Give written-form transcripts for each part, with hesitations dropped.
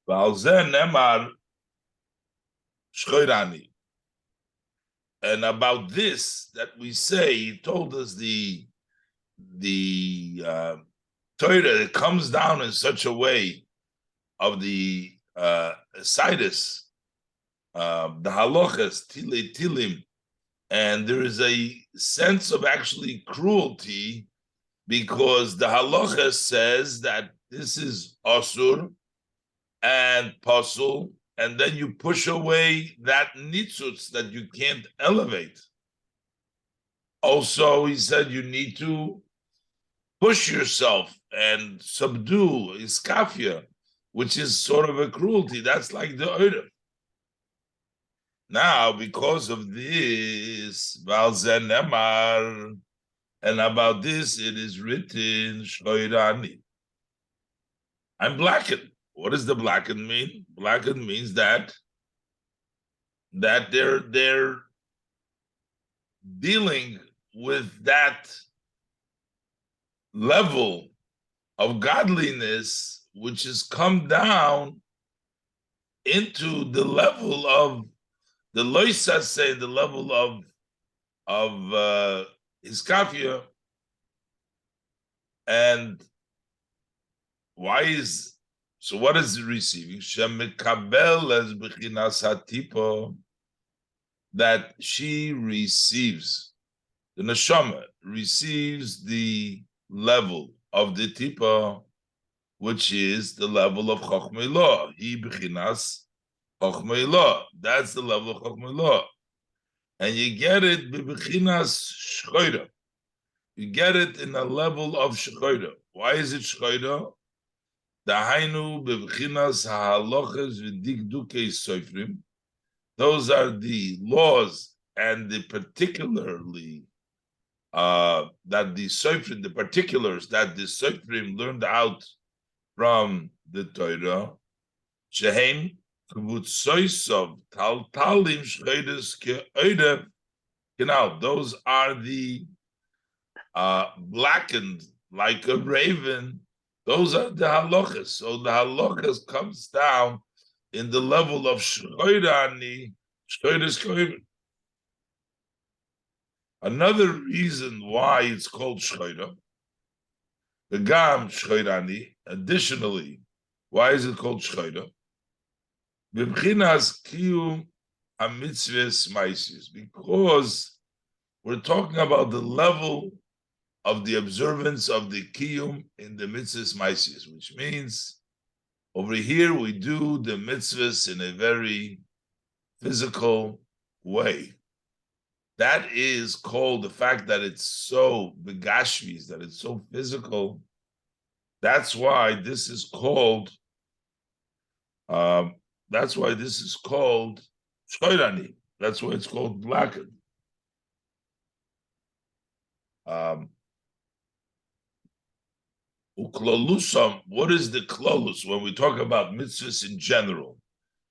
ועל זה נאמר שחוירני. And about this that we say, he told us the Torah comes down in such a way of the Sidus, the halachas, tilim, and there is a sense of actually cruelty because the halacha says that this is asur and pasul, and then you push away that nitzutz that you can't elevate. Also, he said you need to push yourself and subdue iskafia, which is sort of a cruelty. That's like the oirev. Now, because of this, Valzen Nemar, and about this it is written, Shoirani. I'm blackened. What does the blackened mean? Blackened means that they're dealing with that level of godliness which has come down into the level of the loisase, the level of iskafia. And why is so? What is it receiving? Shemekabel as bechinas hatipo, that she receives, the neshama receives the level of the tipa, which is the level of chokhmei law. He bechinas chokhmei law. That's the level of chokhmei law, and you get it bechinas shchoira. You get it in a level of shchoira. Why is it shchoira? Dahainu bechinas ha'halachas v'dikdukei soifrim. Those are the laws and the particularly that the soifrim, the particulars that the soifrim learned out from the Torah. Shehem kvutsoisov taltalim shcheides ke'oidev. Now, those are the blackened like a raven. Those are the halachas. So the halachas comes down in the level of shchoirani, shchoides koivin. Another reason why it's called shchoira, the gam shchoirani. Additionally, why is it called shchoira? B'bchinas kiyum hamitzvahs ma'asos, because we're talking about the level of the observance of the kiyum in the mitzvahs ma'asos, which means over here we do the mitzvahs in a very physical way. That is called the fact that it's so begashmis, that it's so physical. That's why this is called. That's why this is called shoirani. That's why it's called blackened. Uklolusam. What is the klolus when we talk about mitzvahs in general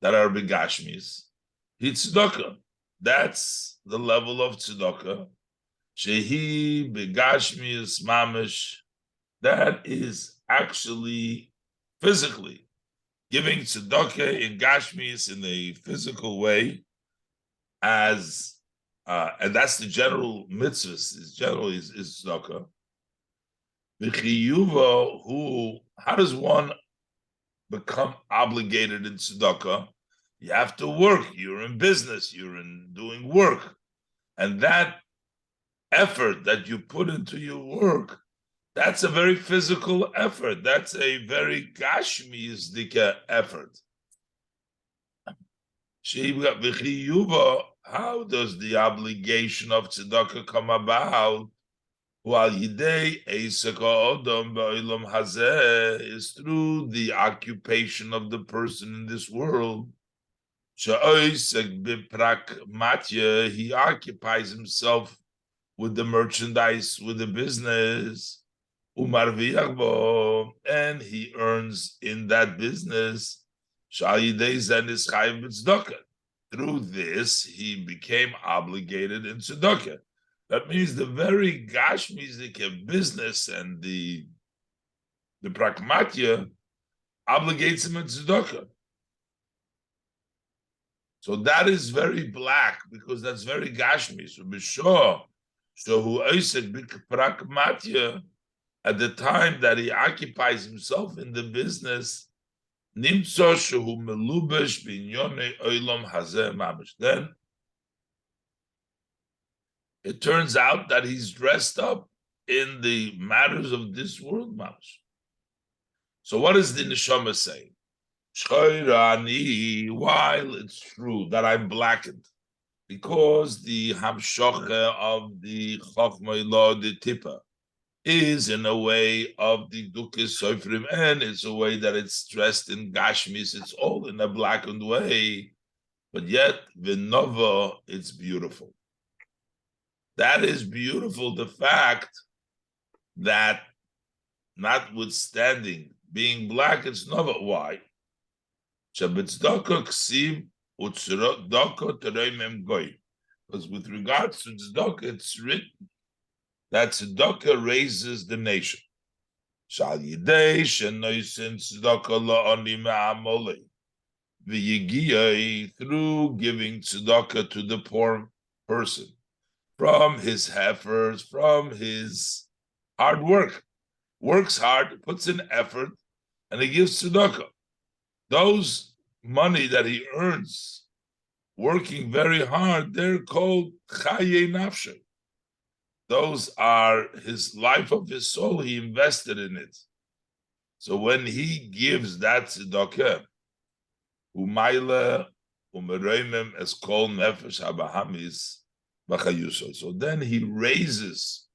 that are begashmis? Tzedakah. That's the level of tzedakah. Shehi begashmis mamish. That is actually physically giving tzedakah in gashmis in a physical way, as and that's the general mitzvahs. Is generally is tzedakah. V'chiyuva, who? How does one become obligated in tzedakah? You have to work. You're in business. You're in doing work, and that effort that you put into your work, that's a very physical effort. That's a very gashmizdika effort. How does the obligation of tzedakah come about? Is through the occupation of the person in this world. He occupies himself with the merchandise, with the business, and he earns in that business. Through this, he became obligated in tzedakah. That means the very gashmizik business and the pragmatya obligates him in tzedakah. So that is very black because that's very gashmi. So b'shor, so who oisek b'pragmatia, at the time that he occupies himself in the business, nimtzo shehu melubesh b'inyonei olam hazeh mamish. Then it turns out that he's dressed up in the matters of this world mamish. So what is the neshama saying? While it's true that I'm blackened, because the hamshocha of the chokmah law, the tippa, is in a way of the dukis soifrim, and it's a way that it's dressed in gashmis, it's all in a blackened way, but yet vinova, it's beautiful. That is beautiful, the fact that notwithstanding being black, it's nova. Why? Because with regards to tzedakah, it's written that tzedakah raises the nation. Through giving tzedakah to the poor person, from his heifers, from his hard work, works hard, puts in effort, and he gives tzedakah. Those money that he earns working very hard, they're called chaye nafshe. Those are his life of his soul, he invested in it. So when he gives that tzedakah, umayla umereimem es kol nefesh habahamis b'chayuso. So then he raises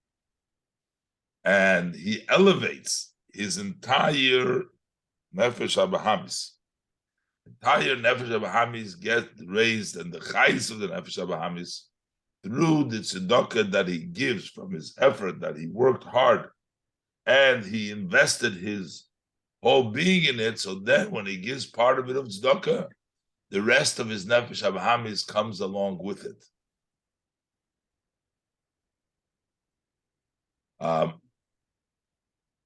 and he elevates his entire nefesh habahamis. Entire nefesh habahamis get raised, and the chayis of the nefesh habahamis through the tzedakah that he gives from his effort, that he worked hard and he invested his whole being in it. So then when he gives part of it of tzedakah, the rest of his nefesh habahamis comes along with it.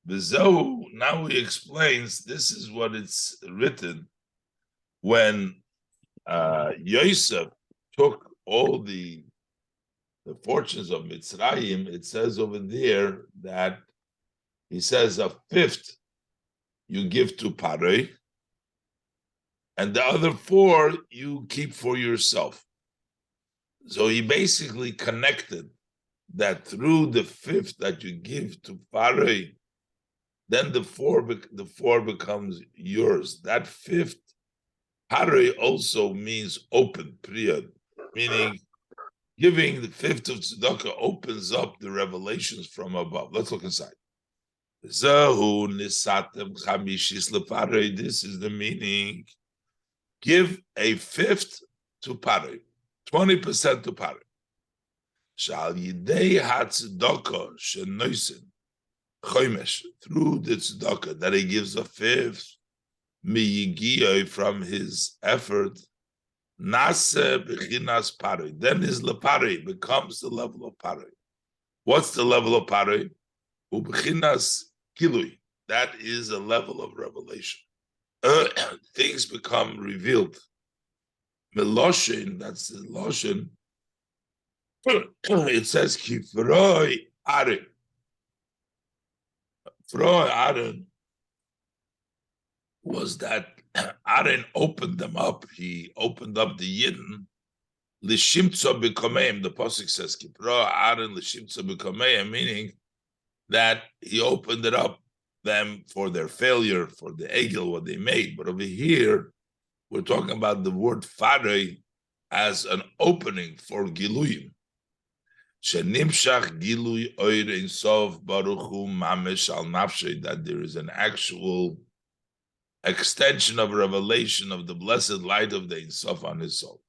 V'zehu, now he explains, this is what it's written when Yosef took all the fortunes of Mitzrayim. It says over there that he says a fifth you give to Paroi, and the other four you keep for yourself. So he basically connected that through the fifth that you give to Paroi, then the four becomes yours. That fifth, Paroi also means open, period, meaning giving the fifth of tzedakah opens up the revelations from above. Let's look inside. This is the meaning. Give a fifth to Paroi, 20% to Paroi. Shal yidei hatzedakah shenoisen chomesh, through the tzedakah that he gives a fifth, miyigiyah, from his effort, nase b'chinas Paroi. Then his leparoi becomes the level of Paroi. What's the level of Paroi? Ub'chinas kilui. That is a level of revelation. Things become revealed. Meloshin, that's the loshin. It says kifroi arin. Froi arin was that Aaron opened them up. He opened up the Yidden. L'shimtzo b'komeim, the pasuk says, Kipro Aaron l'shimtzo b'komeim, meaning that he opened it up them for their failure, for the egel, what they made. But over here, we're talking about the word farei as an opening for giluyim. Shenimshach gilui oir ein sof baruch hu mamesh al nafshei, that there is an actual extension of revelation of the blessed light of the Ein Sof on his soul.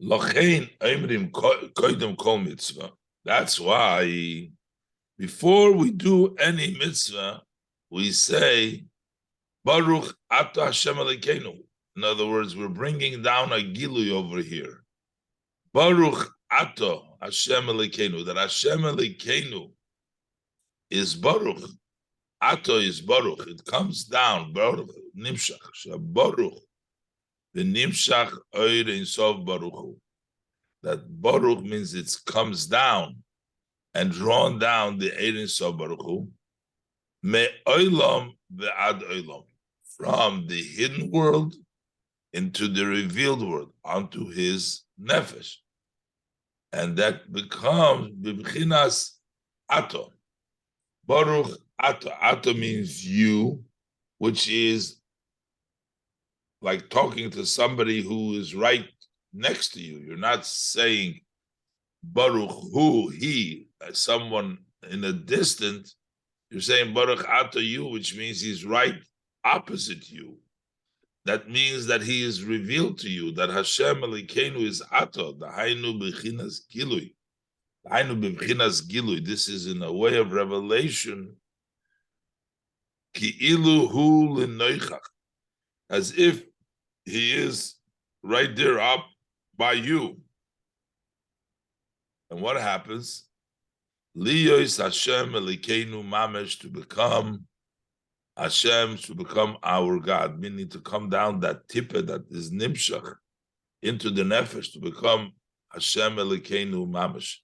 Lochein oimrim koidem kol mitzvah. That's why before we do any mitzvah, we say Baruch Ato Hashem Elokeinu. In other words, we're bringing down a gilui over here. Baruch Ato Hashem Elokeinu. That Hashem Elokeinu is Baruch. Ato is Baruch. It comes down. Baruch Nimshach. Baruch. The nimshach oir in sof baruch hu. That baruch means it comes down and drawn down the eir in sof baruch hu. Me oilam ve'ad oilam. From the hidden world into the revealed world, onto his nefesh. And that becomes bibchinas ato. Baruch ato. Ato means you, which is like talking to somebody who is right next to you. You're not saying Baruch hu, he, as someone in a distance. You're saying Baruch ato you, which means he's right opposite you. That means that he is revealed to you, that Hashem Elokeinu is ato, the hainu b'chinas gilui. The hainu b'chinas gilui. This is in a way of revelation, ki ilu hu l'noichach, as if he is right there up by you. And what happens? Liyos Hashem Elokeinu mamesh, to become Hashem, to become our God, meaning to come down that tippah that is nimshach into the nefesh, to become Hashem Elokeinu mamash.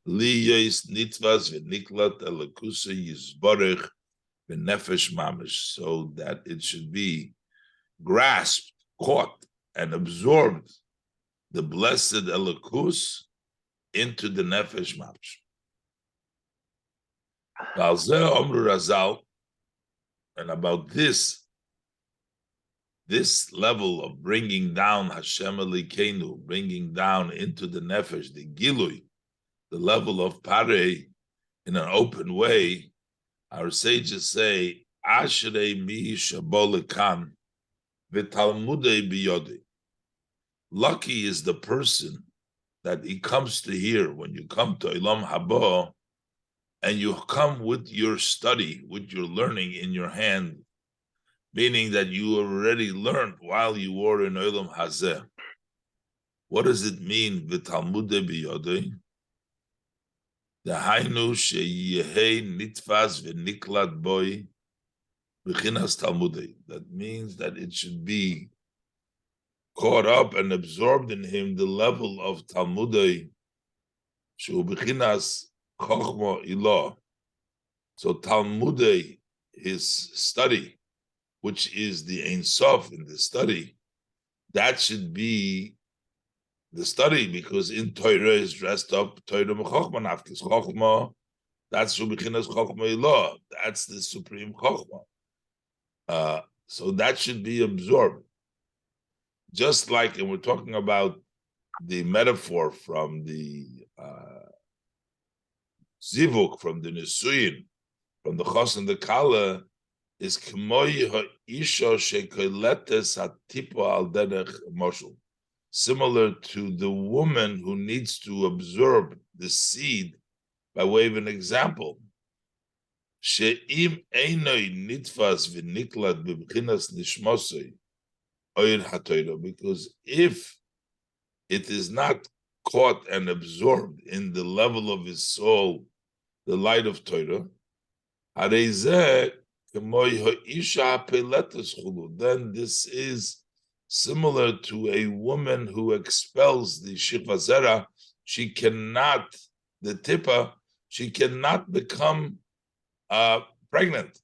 Liyos nitvas v'niklat elakusa yizborech v'nefesh mamash, so that it should be grasped, caught, and absorbed, the blessed Elokus into the nefesh mamash. Valzeh Omru Razal. And about this level of bringing down Hashem Elokeinu, bringing down into the nefesh, the gilui, the level of parei, in an open way, our sages say, Ashrei mi shabolekan v'talmudei biyodei. Lucky is the person that he comes to hear when you come to Olam Haba, and you come with your study, with your learning in your hand, meaning that you already learned while you were in Olam Hazeh. What does it mean, v'talmudei biyodei? The hainu sheyehei nitfas v'niklat boi b'chinas talmudei. That means that it should be caught up and absorbed in him, the level of talmudei, shu b'chinas chochma ilah. So talmudei, his study, which is the Ein Sof in the study, that should be the study, because in Torah is dressed up Torah m'chochma nafkis. Chochma, that's Shubichinas Chochma Ilah. That's the supreme Chochma. So that should be absorbed. Just like, and we're talking about the metaphor from the Zivuk, from the Nisuyin, from the Chos and the Kala, is K'moy ha'isha shekoletes hatipo al derech moshul. Similar to the woman who needs to absorb the seed by way of an example. She'im einoi nitfas v'niklat b'bchinas nishmosei oir ha'toiro, because if it is not caught and absorbed in the level of his soul, the light of Torah, harei then this is similar to a woman who expels the shikva zera. She cannot, the tippa, she cannot become pregnant.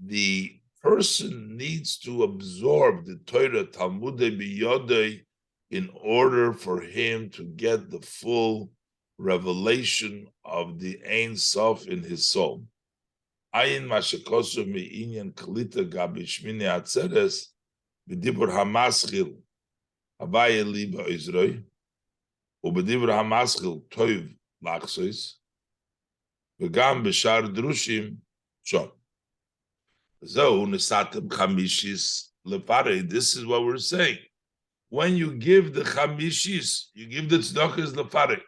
The person needs to absorb the Torah, Talmudei biyodei, in order for him to get the full revelation of the Ein Sof in his soul. Ayin mashekosu mi'inyan kalita gabi shmini atzeres b'dibur hamaschil havaya li ba'izroi u'b'dibur hamaschil toiv lachsois v'gam b'shar drushim shom. Zo nesatem chamishis lepare. This is what we're saying. When you give the chamishis, you give the tzedakahs lepare.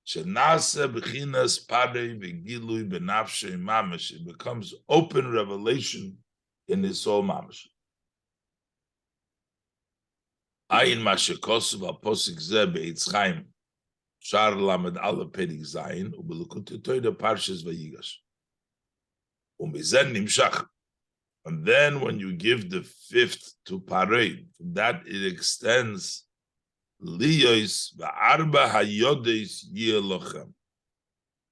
Shenase b'chinas parei v'gilui b'nafshei mamash. It becomes open revelation in his soul mamash. Ayin mashekosu v'aposik zeh be'etz chaim shar lamed ala perik zayin u'belukutei Torah parshas vayigash u'mizen nimshach And then when you give the fifth to Parei, that it extends Liyos v'arba hayodes yelochem.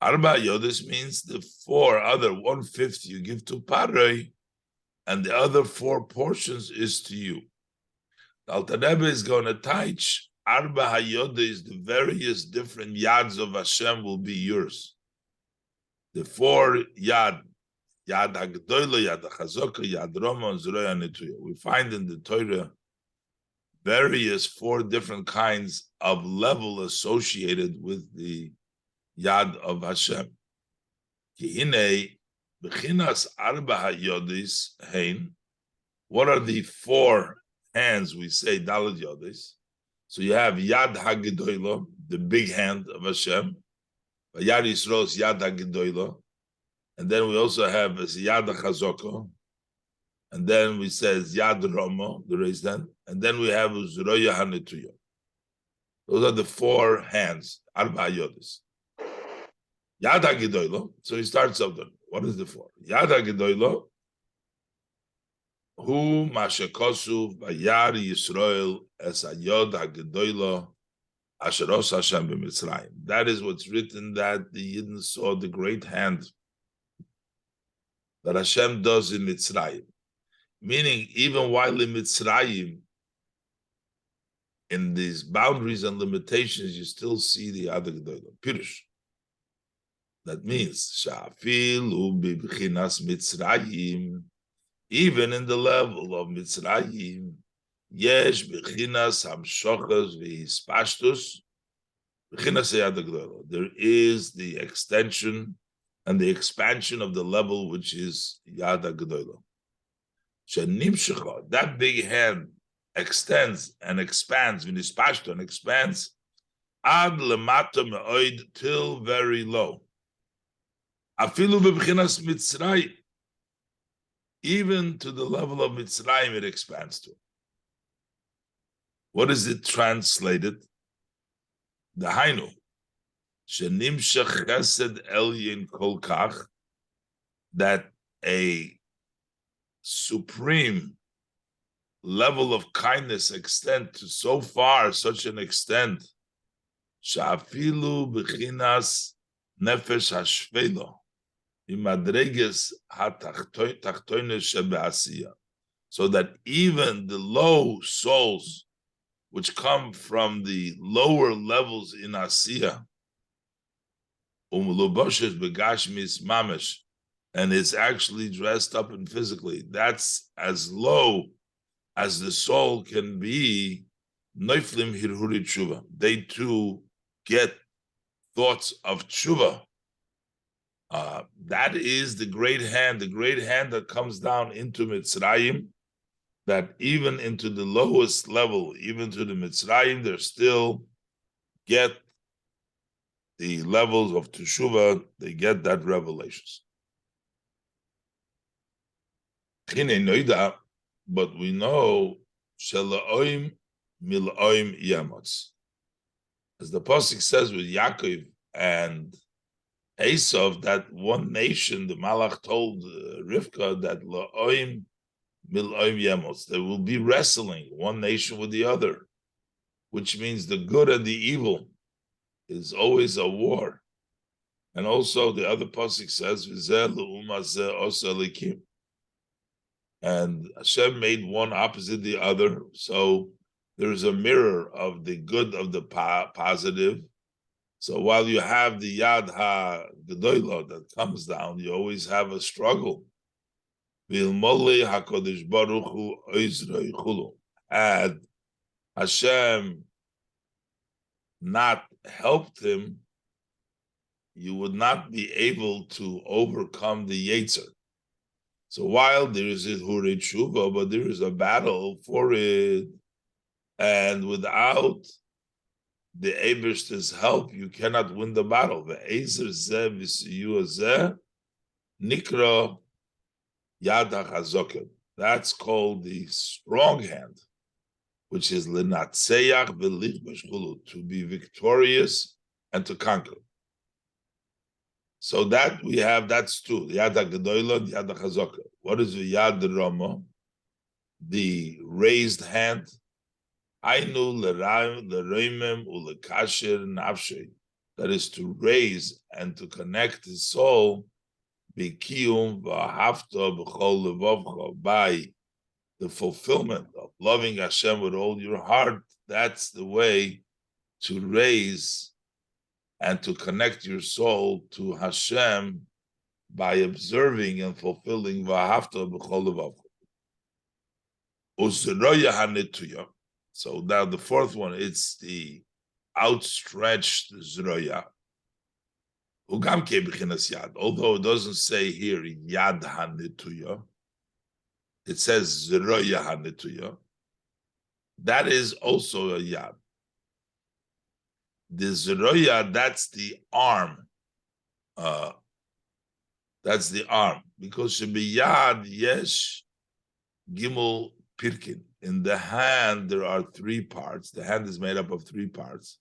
Arba hayodes means the four other 1/5 you give to Parei, and the other 4 portions is to you. The Alter Rebbe is going to teach Arba hayodes, the various different yads of Hashem will be yours. The 4 yad hagdoila, yad hachazoka, yad roma, and zroya netuya. We find in the Torah various 4 different kinds of level associated with the yad of Hashem. Kihine b'chinas arba hayodis hein. What are the 4 hands we say dalad yodis? So you have yad hagedoilo, the big hand of Hashem. Yad Yisroel's yad hagedoilo. And then we also have Yad HaChazoko. And then we says Yad Romo, the raised hand. And then we have Uzroya HaNetuya. Those are the 4 hands, Arba Yodis. Yad HaGedoilo. So he starts up there. What is the 4? Yad HaGedoilo. Hu Mashekosu Vayar Yisroel Es Hayod HaGedoilo Asheros Hashem B'Mitzrayim. That is what's written, that the Yidden saw the great hand that Hashem does in Mitzrayim. Meaning, even while in Mitzrayim, in these boundaries and limitations, you still see the other Gedolah. Pirush. That means, Sha'afilu b'bchinas Mitzrayim, even in the level of Mitzrayim, yesh b'chinas hamshochas v'hispashtus, b'chinas Yad HaGedolah. There is the extension and the expansion of the level which is Yad HaGedolah. Shenimshecha, that big hand extends and expands, v'nispashto, and expands, ad lemata me'oid, till very low. Afilu b'bchinas Mitzrayim, even to the level of Mitzrayim it expands to. What is it translated? The Hainu. Shenimshech chesed elyin kol kach, that a supreme level of kindness extend to so far, such an extent, sha'afilu b'chinas nefesh hashvelo, imadreges hatachtoines shebe'asiya, so that even the low souls, which come from the lower levels in Asiya, umuluboshes begashmis mamesh, and it's actually dressed up and physically, that's as low as the soul can be. Noiflim hirhuri tshuva, they too get thoughts of tshuva. That is the great hand that comes down into Mitzrayim, that even into the lowest level, even to the Mitzrayim, they still get the levels of Teshuvah, they get that revelations. But we know, Shela'oim mil'oim yamots. As the Pasuk says with Yaakov and Esav, that one nation, the Malach told Rivka that La'oim mil'oim yamots, they will be wrestling one nation with the other, which means the good and the evil is always a war. And also the other pasuk says, and Hashem made one opposite the other. So there's a mirror of the good of the positive. So while you have the Yad HaGedolah that comes down, you always have a struggle. Had Hashem not helped him, you would not be able to overcome the Yetzer. So while there is a Hurei Tshuva, but there is a battle for it, and without the Eibishter's help, you cannot win the battle. Ve'ezer zeh v'siyu zeh nikra Yad HaChazoket. That's called the strong hand, which is l'natseach v'lichbash chulu, to be victorious and to conquer. So that we have, that's two. The Yad HaGedolah, the Yad HaChazaka. What is the Yad Rama? The raised hand. Ainu l'reimem u'lekasher nafshei. That is to raise and to connect his soul b'kiyum v'ahavta b'chol levavcha, by the fulfillment of loving Hashem with all your heart. That's the way to raise and to connect your soul to Hashem, by observing and fulfilling v'ahavta b'chol levavcha. Uzroya hanetuya. So now the fourth one, it's the outstretched zroya. Although it doesn't say here yad hanetuya, it says zroya hanetuya. That is also a yad. The zroya, that's the arm. That's the arm. Because shebiyad yesh gimel pirkin. In the hand, there are three parts. The hand is made up of three parts.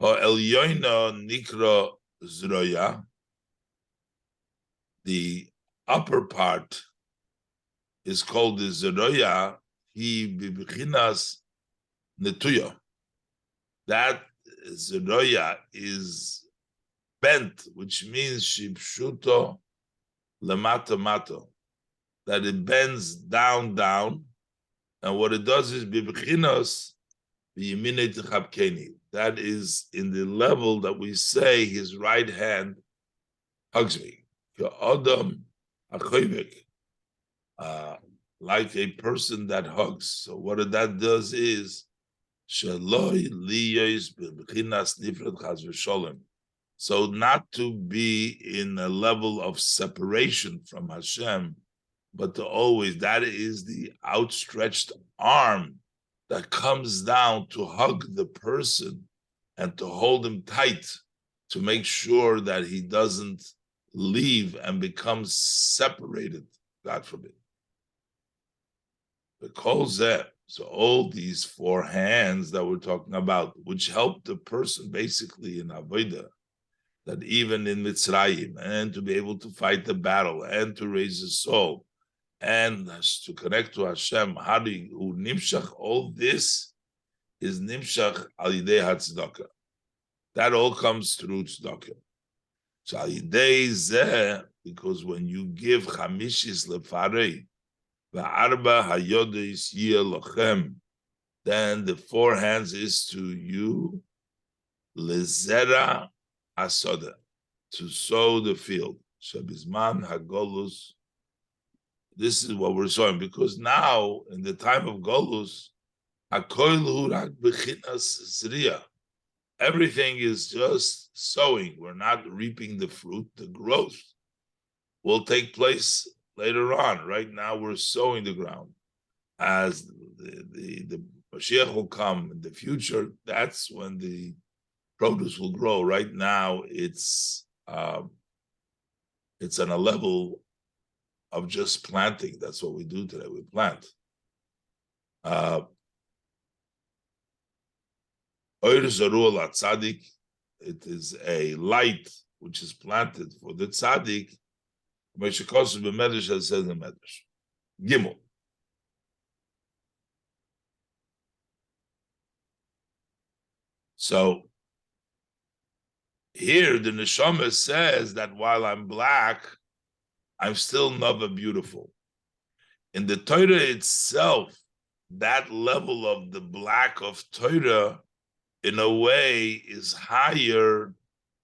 Elyoina nikra zroya. The upper part is called the zroya. He bibichinas netuya. That zroya is bent, which means shipshuto lemata mato. That it bends down. And what it does is bibichinos b'yimine techabkeni. That is in the level that we say his right hand hugs me. Adam achoivek, like a person that hugs. So what that does is shaloi liyos bibichinas nifred chas v'sholem. So not to be in a level of separation from Hashem, but to always, that is the outstretched arm that comes down to hug the person and to hold him tight, to make sure that he doesn't leave and become separated, God forbid. So all these four hands that we're talking about, which help the person basically in Avodah, that even in Mitzrayim, and to be able to fight the battle, and to raise his soul, and to connect to Hashem, nimshach, all this is nimshach al yidei hatzedakah. That all comes through tzedakah. So al yidei zeh, because when you give chamishis lefarei, va'arba hayodeis yeh lochem, then the four hands is to you, lezera asoda, to sow the field. Shabizman hagolus. This is what we're showing, because now in the time of Golus, everything is just sowing. We're not reaping the fruit. The growth will take place later on. Right now, we're sowing the ground. As the Mashiach will come in the future, that's when the produce will grow. Right now, it's on a level of just planting. That's what we do today. We plant. It is a light which is planted for the tzaddik. As says in Medrash. Gimel. So here the neshama says that while I'm black, I'm still never beautiful. In the Torah itself, that level of the black of Torah, in a way, is higher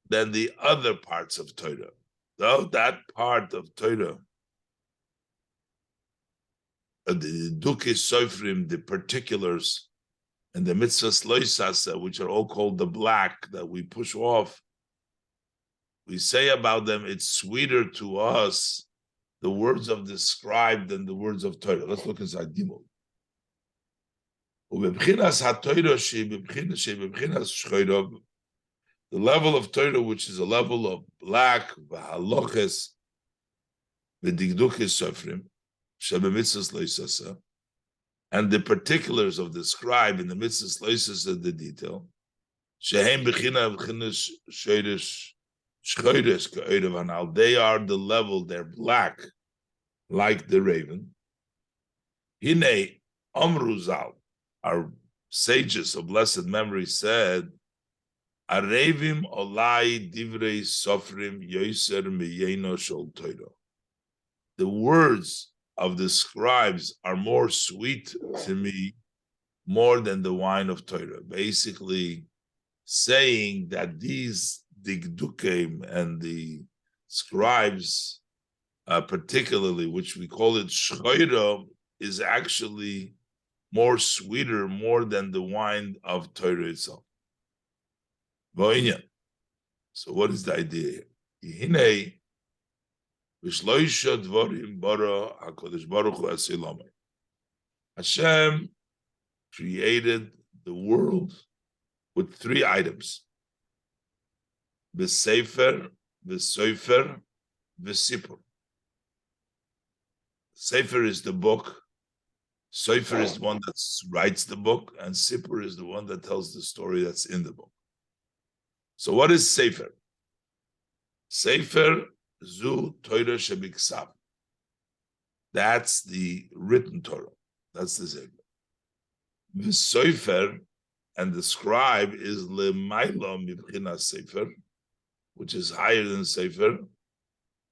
than the other parts of Torah. Though that part of Torah, the Duke Sofrim, the particulars, and the mitzvahs loisasa, which are all called the black, that we push off, we say about them, it's sweeter to us, the words of the scribe, than the words of Torah. Let's look inside Gimel. The level of Torah, which is a level of black, v'haloches, v'digdukis sofrim, shebemitzvahs loisasa, and the particulars of the scribe in the mitzvahs loisasa, the detail, shehem b'china v'chinas shoirish They are the level, they're black, like the raven. Hine Amruzal, our sages of blessed memory said, Arevim olai divrei sofrim yoser miyeno shol Torah. The words of the scribes are more sweet to me more than the wine of Torah. Basically saying that these digdukim and the scribes, particularly, which we call it shchora, is actually more sweeter, more than the wine of Torah itself. So what is the idea here? Hashem created the world with three items: the sefer, the sofer, the sipur. Sefer is the book, sofer is the one that writes the book, and sipur is the one that tells the story that's in the book. So what is sefer? Sefer zu Torah shebiksav. That's the written Torah. That's the sefer. The sofer and the scribe is lemailo mibchinas sefer, which is higher than sefer.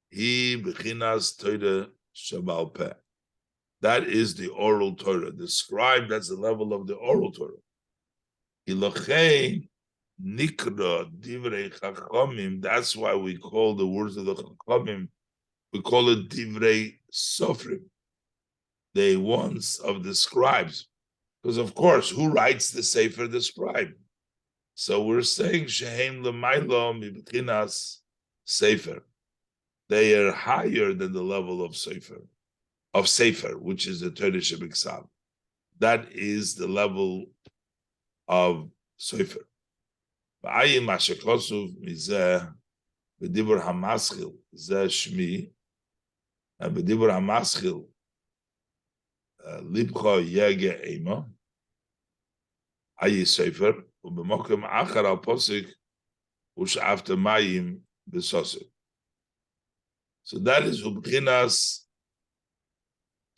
He b'chinas Torah shabal peh. That is the oral Torah. The scribe, that's the level of the oral Torah. Ilochay nikra divrei chachamim. That's why we call the words of the chachamim, we call it divrei sofrim, the ones of the scribes. Because of course, who writes the sefer? The scribe. So we're saying shehem l'maylo mibchinas sefer. They are higher than the level of sefer, which is the Torah shebiksav. That is the level of sefer. V'ayim mashekosuv mizeh b'dibur hamaschil zeh shmi, and b'dibur hamaschil libcha yege ema ayi sefer u'b'mokem achar al posik u'sh'afta mayim b'sosik. So that is ubchinas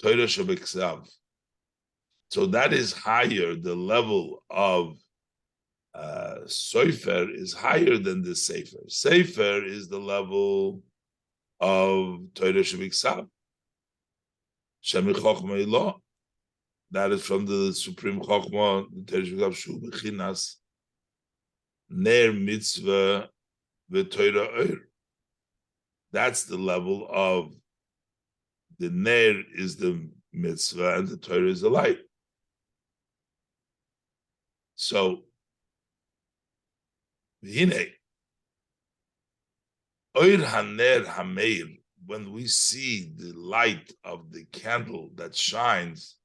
Torah shebiksav. So that is higher. The level of sofer is higher than the sefer. Sefer is the level of Torah shebiksav. Shemi chokhma ilo. That is from the supreme chokhma, the Torah shebiksav shu b'chinas ner mitzvah v'Torah oir. That's the level of the ner is the mitzvah and the Torah is the light. So, v'hinei, oir haner hameir, when we see the light of the candle that shines,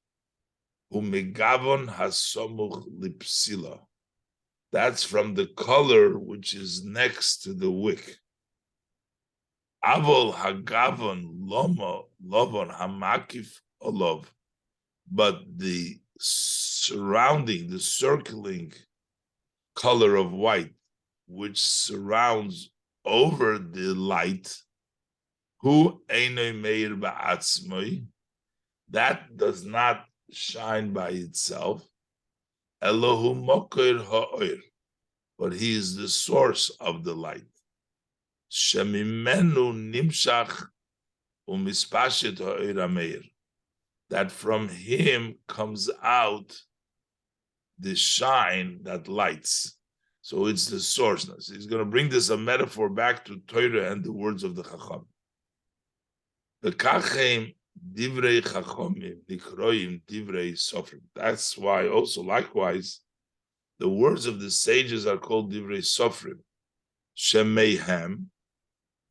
umegavon hasomuch lipsila, that's from the color which is next to the wick. Avol hagavon lovon hamakif olov, but the surrounding, the circling color of white, which surrounds over the light, hu einoi meir ba'atzmoi, that does not shine by itself, Elohu mokir ha'oir, but he is the source of the light. Shemimenu nimshach umispashet ha'oir ha'meir, that from him comes out the shine that lights. So it's the sourceness. He's going to bring this a metaphor back to Torah and the words of the Chacham. The kachem divrei chachomim nikroim divrei sofrim. That's why also likewise the words of the sages are called divrei sofrim. Shemeihem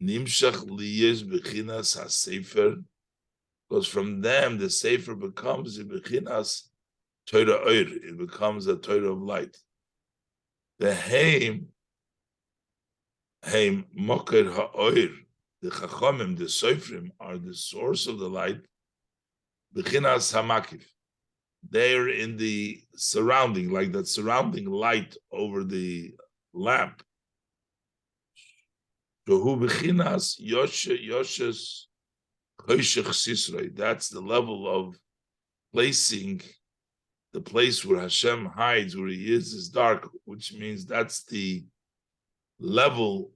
nimshach liyes bechinas hasefer, because from them the sefer becomes the bechinas Torah oir. It becomes a Torah of light. The heim moker ha'oir, the chachomim, the sofrim, are the source of the light. Bechinas hamakif. They're in the surrounding, like that surrounding light over the lamp. That's the level of placing the place where Hashem hides, where He is dark, which means that's the level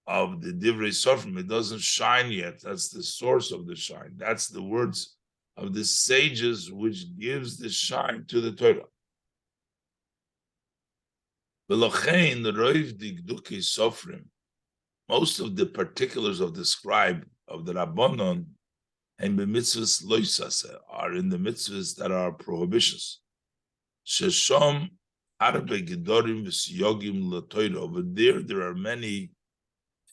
of the Divrei Sofrim. It doesn't shine yet. That's the source of the shine. That's the words of the sages, which gives the shine to the Torah. Most of the particulars of the scribe of the Rabbanon and the mitzvahs loisase are in the mitzvahs that are prohibitions. Sheshom arbe gedorim v'siyogim l'Torah. Over there are many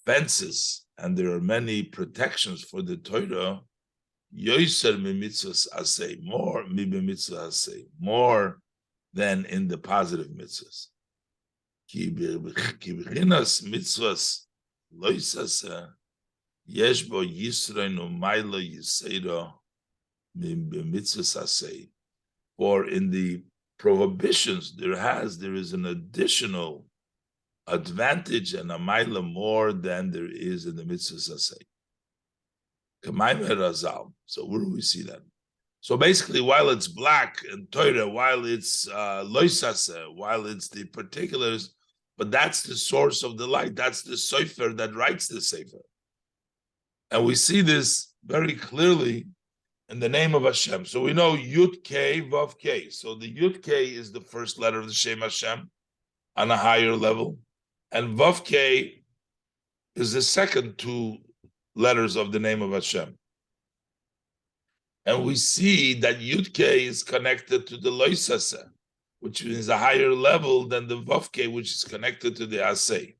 fences and there are many protections for the Torah. Yoiser mi mitzvahs asay, more mi mitzvah asay, more than in the positive mitzvahs. Ki b'chinas mitzvahs loisase yesh bo yisrain umayla yiseira mi mitzvahs asay. For in the prohibitions there is an additional advantage and a mile more than there is in the mitzvahs asay. Mamer Razal. So where do we see that? So basically, while it's black and Torah, while it's loisase, while it's the particulars, but that's the source of the light. That's the sefer that writes the sefer. And we see this very clearly in the name of Hashem. So we know Yud K, Vav K. So the Yud K is the first letter of the Shem Hashem on a higher level. And Vav K is the second two letters of the name of Hashem. And we see that Yud K is connected to the Loisase, which is a higher level than the Vav K, which is connected to the Asay.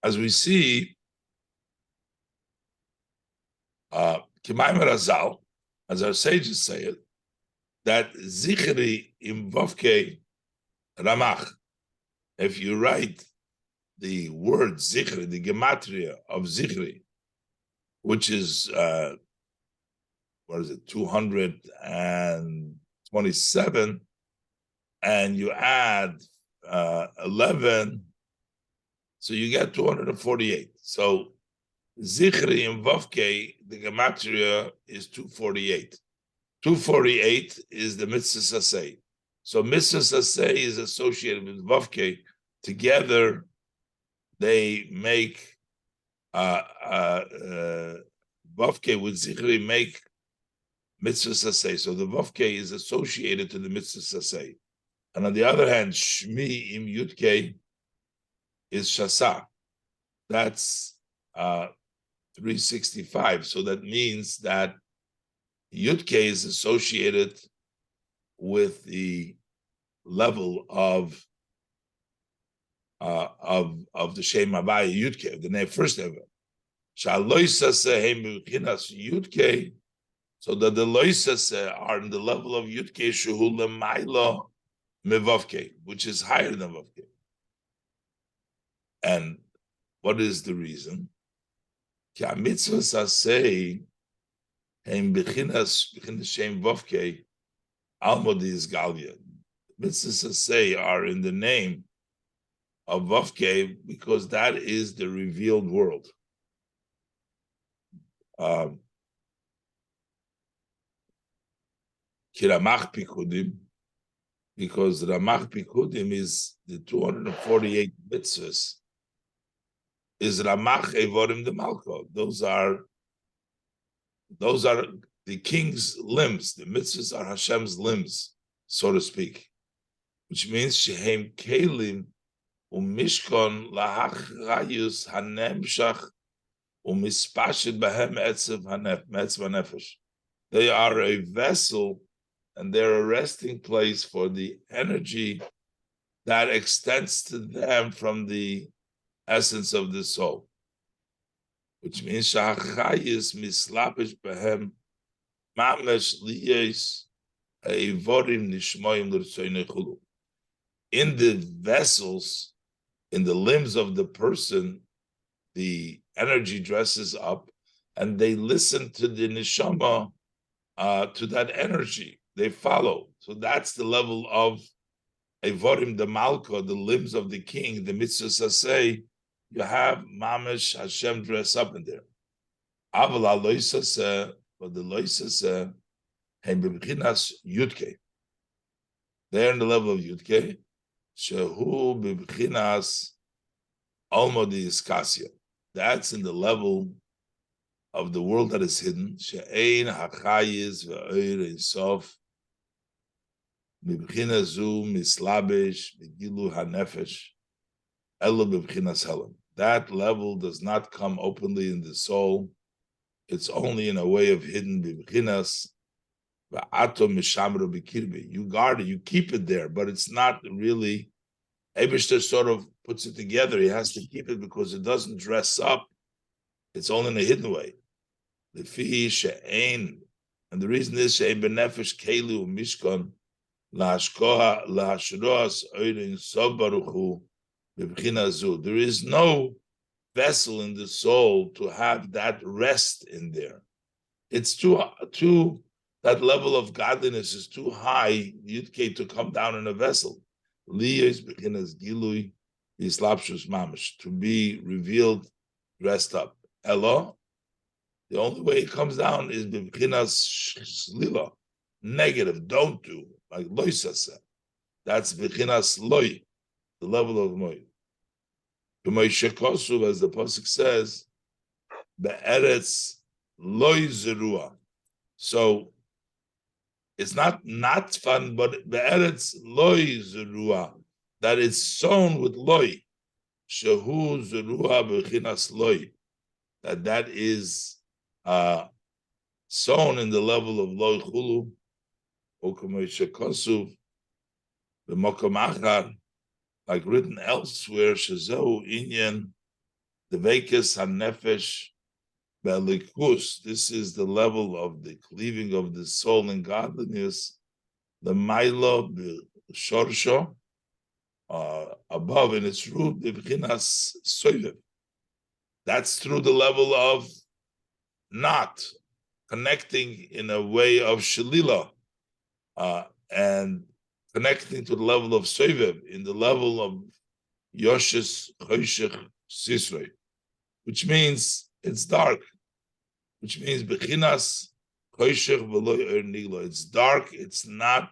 As we see, Kimayim Razal, as our sages say it, that Zichri in Vav K Ramach, if you write the word Zichri, the gematria of Zichri, which is 227, and you add 11, so you get 248. So Zichri in Vavke, the gematria is 248. 248 is the mitzvah saseh. So mitzvah saseh is associated with Vavke. Together, they make Vavke with Zichri make mitzvah saseh. So the Vavke is associated to the mitzvah saseh. And on the other hand, Shmi im Yudke is Shasa. That's 365. So that means that Yudke is associated with the level of the Shem Havaya Yudke, the name first ever. Yudke, so that the loisase are in the level of Yudke Shuhu Lemaila Mevavke, which is higher than Vavke. And what is the reason? Mitzvah saseh hem bechinas shem Vavke almodi is Galia. Mitzvah saseh are in the name of Vavke because that is the revealed world. Kiramach Pikudim, because Ramach Pikudim is the 248 mitzvahs, is Ramach Evorim de Malko. Those are the king's limbs. The mitzvahs are Hashem's limbs, so to speak, which means Shehem Kelim Umishkon Lahachrayus Hanemshach Umispashit Bahem Etzev Hanefesh. They are a vessel and they're a resting place for the energy that extends to them from the essence of the soul. Which means Shachayis Mislapish Bahem Mamesh Liyes Eivorim Nishmoyim L'Rtsoynei. In the vessels, in the limbs of the person, the energy dresses up and they listen to the neshama, to that energy. They follow. So that's the level of Evorim the Malka, the limbs of the king, the mitzvah saseh, you have Mamish Hashem dress up in there. Avala loisase, but the loisase, hem bebchinas yudke. They're in the level of yudke. Shehu bebchinas almodi iskasia. That's in the level of the world that is hidden. She'ein hachayiz ve'oir sof. Bebchina zu mislabesh begilu hanefesh. Elo bebchinas helam. That level does not come openly in the soul. It's only in a way of hidden bebchinas. You guard it, you keep it there, but it's not really. Eibishter sort of puts it together. He has to keep it because it doesn't dress up. It's only in a hidden way. And the reason is she'ein benefesh kelu mishkan lahashkoha lahashroas oirin sof baruchu bebchina zu. There is no vessel in the soul to have that rest in there. It's too that level of godliness is too high, Yudke, to come down in a vessel. Liyos bechinas gilui yislapshus mamish, to be revealed, dressed up. Elo, the only way it comes down is bechinas slila, negative, don't do, like loisase. That's bechinas loy, the level of moy. B'moishe kosuv, as the pasuk says, be'eretz loy zerua. So it's not fun, but the eretz loy zerua, that it's sown with loy. Shehu zerua b'chinas loy, that is sown in the level of loy chulu, okamoshe kosuv, b'mokom achar, like written elsewhere, shezehu inyan, the vekes hanefesh, this is the level of the cleaving of the soul in godliness. The Milo Shorsho, above in its root, the B'chinas Soivev. That's through the level of not connecting in a way of Shalila, and connecting to the level of Soivev, in the level of Yoshes Choshech Sisrei, which means it's dark, which means Bechinas Choshech V'lo Niglo. It's dark, it's not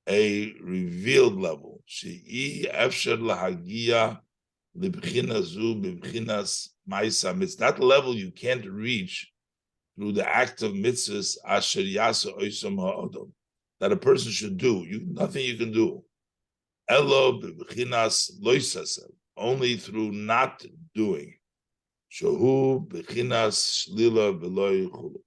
a revealed level. She'i Efsher Lahagia Libchinas Zu B'Bechinas Ma'isa. It's that level you can't reach through the act of mitzvahs Asher Yasa Oisam Ha'odom, that a person should do. Nothing you can do. Elo B'Bechinas Loisasem, only through not doing. Shehu bechinas shlila v'lo yichulu.